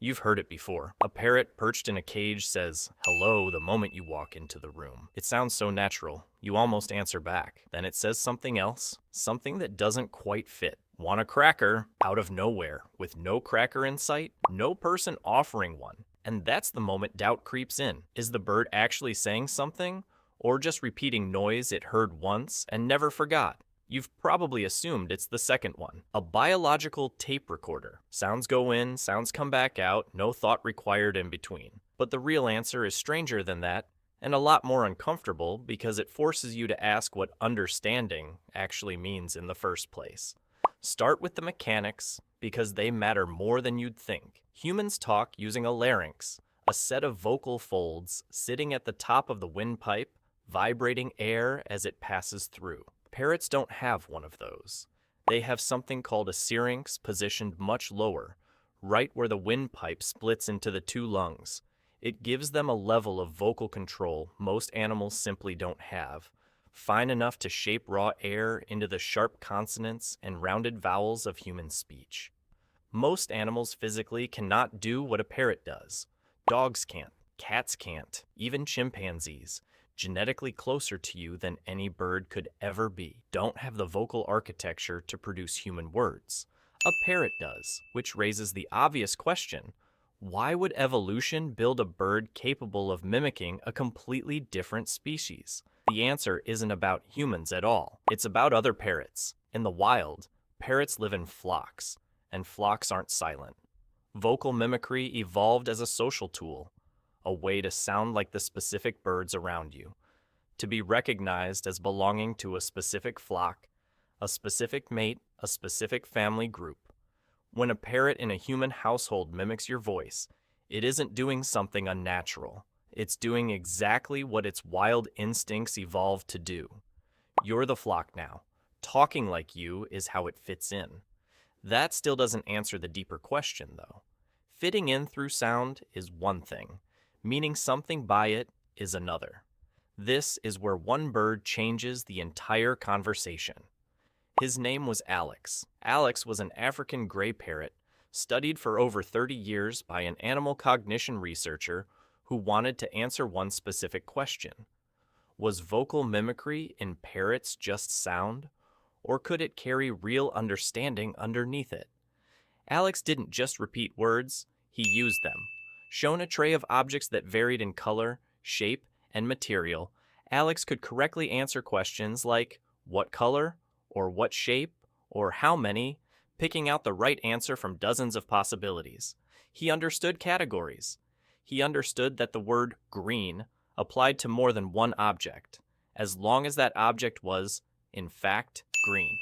You've heard it before. A parrot perched in a cage says, "Hello," the moment you walk into the room. It sounds so natural, you almost answer back. Then it says something else, something that doesn't quite fit. "Want a cracker?" Out of nowhere, with no cracker in sight, no person offering one. And that's the moment doubt creeps in. Is the bird actually saying something, or just repeating noise it heard once and never forgot? You've probably assumed it's the second one. A biological tape recorder. Sounds go in, sounds come back out, no thought required in between. But the real answer is stranger than that, and a lot more uncomfortable because it forces you to ask what understanding actually means in the first place. Start with the mechanics, because they matter more than you'd think. Humans talk using a larynx, a set of vocal folds sitting at the top of the windpipe, vibrating air as it passes through. Parrots don't have one of those. They have something called a syrinx positioned much lower, right where the windpipe splits into the two lungs. It gives them a level of vocal control most animals simply don't have, fine enough to shape raw air into the sharp consonants and rounded vowels of human speech. Most animals physically cannot do what a parrot does. Dogs can't, cats can't, even chimpanzees, genetically closer to you than any bird could ever be, don't have the vocal architecture to produce human words. A parrot does, which raises the obvious question, why would evolution build a bird capable of mimicking a completely different species? The answer isn't about humans at all. It's about other parrots. In the wild, parrots live in flocks, and flocks aren't silent. Vocal mimicry evolved as a social tool, a way to sound like the specific birds around you, to be recognized as belonging to a specific flock, a specific mate, a specific family group. When a parrot in a human household mimics your voice, it isn't doing something unnatural. It's doing exactly what its wild instincts evolved to do. You're the flock now. Talking like you is how it fits in. That still doesn't answer the deeper question, though. Fitting in through sound is one thing. Meaning something by it is another. This is where one bird changes the entire conversation. His name was Alex. Alex was an African gray parrot, studied for over 30 years by an animal cognition researcher who wanted to answer one specific question. Was vocal mimicry in parrots just sound, or could it carry real understanding underneath it? Alex didn't just repeat words, he used them. Shown a tray of objects that varied in color, shape, and material, Alex could correctly answer questions like, what color, or what shape, or how many, picking out the right answer from dozens of possibilities. He understood categories. He understood that the word green applied to more than one object, as long as that object was, in fact, green.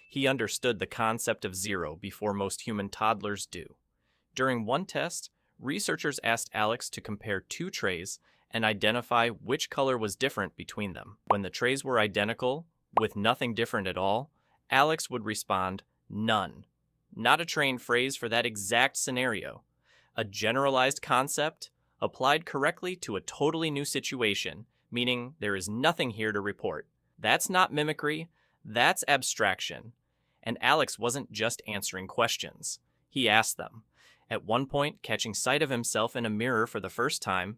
He understood the concept of zero before most human toddlers do. During one test, researchers asked Alex to compare two trays and identify which color was different between them. When the trays were identical, with nothing different at all, Alex would respond, none. Not a trained phrase for that exact scenario. A generalized concept applied correctly to a totally new situation, meaning there is nothing here to report. That's not mimicry, that's abstraction. And Alex wasn't just answering questions. He asked them. At one point, catching sight of himself in a mirror for the first time,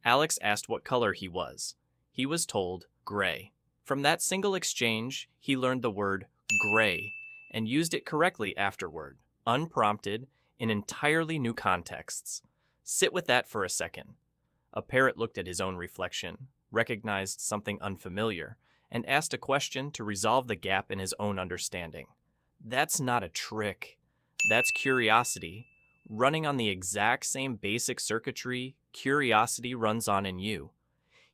Alex asked what color he was. He was told, gray. From that single exchange, he learned the word gray and used it correctly afterward, unprompted, in entirely new contexts. Sit with that for a second. A parrot looked at his own reflection, recognized something unfamiliar, and asked a question to resolve the gap in his own understanding. That's not a trick. That's curiosity. Running on the exact same basic circuitry, curiosity runs on in you.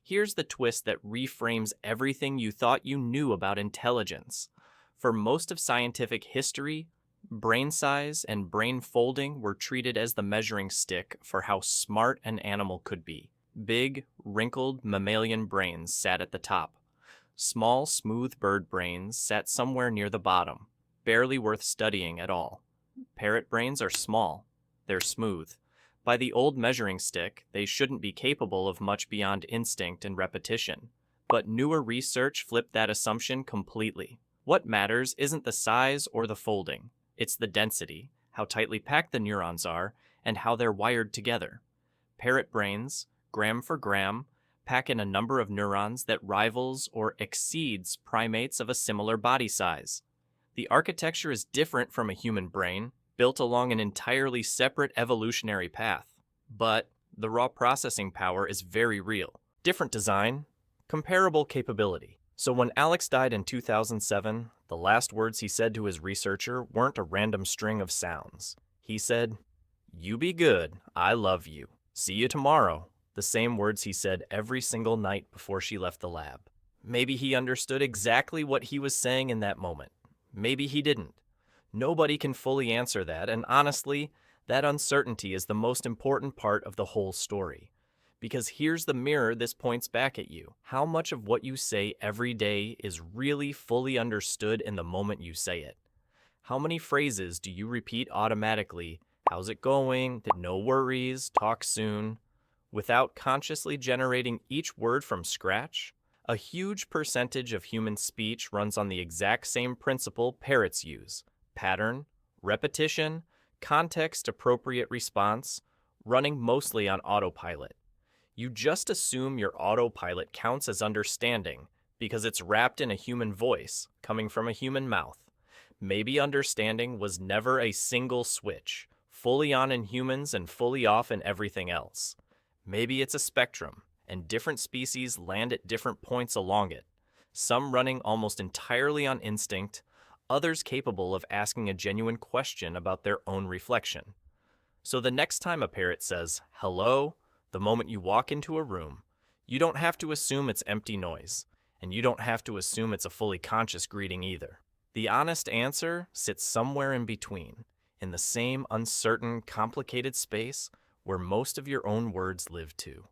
Here's the twist that reframes everything you thought you knew about intelligence. For most of scientific history, brain size and brain folding were treated as the measuring stick for how smart an animal could be. Big, wrinkled mammalian brains sat at the top. Small, smooth bird brains sat somewhere near the bottom, barely worth studying at all. Parrot brains are small. They're smooth. By the old measuring stick, they shouldn't be capable of much beyond instinct and repetition. But newer research flipped that assumption completely. What matters isn't the size or the folding. It's the density, how tightly packed the neurons are, and how they're wired together. Parrot brains, gram for gram, pack in a number of neurons that rivals or exceeds primates of a similar body size. The architecture is different from a human brain, built along an entirely separate evolutionary path. But the raw processing power is very real. Different design, comparable capability. So when Alex died in 2007, the last words he said to his researcher weren't a random string of sounds. He said, "You be good, I love you. See you tomorrow." The same words he said every single night before she left the lab. Maybe he understood exactly what he was saying in that moment. Maybe he didn't. Nobody can fully answer that, and honestly, that uncertainty is the most important part of the whole story. Because here's the mirror this points back at you. How much of what you say every day is really fully understood in the moment you say it? How many phrases do you repeat automatically? How's it going? No worries, talk soon, without consciously generating each word from scratch? A huge percentage of human speech runs on the exact same principle parrots use: pattern, repetition, context-appropriate response, running mostly on autopilot. You just assume your autopilot counts as understanding because it's wrapped in a human voice, coming from a human mouth. Maybe understanding was never a single switch, fully on in humans and fully off in everything else. Maybe it's a spectrum, and different species land at different points along it, some running almost entirely on instinct, others capable of asking a genuine question about their own reflection. So the next time a parrot says, "hello," the moment you walk into a room, you don't have to assume it's empty noise, and you don't have to assume it's a fully conscious greeting either. The honest answer sits somewhere in between, in the same uncertain, complicated space where most of your own words live too.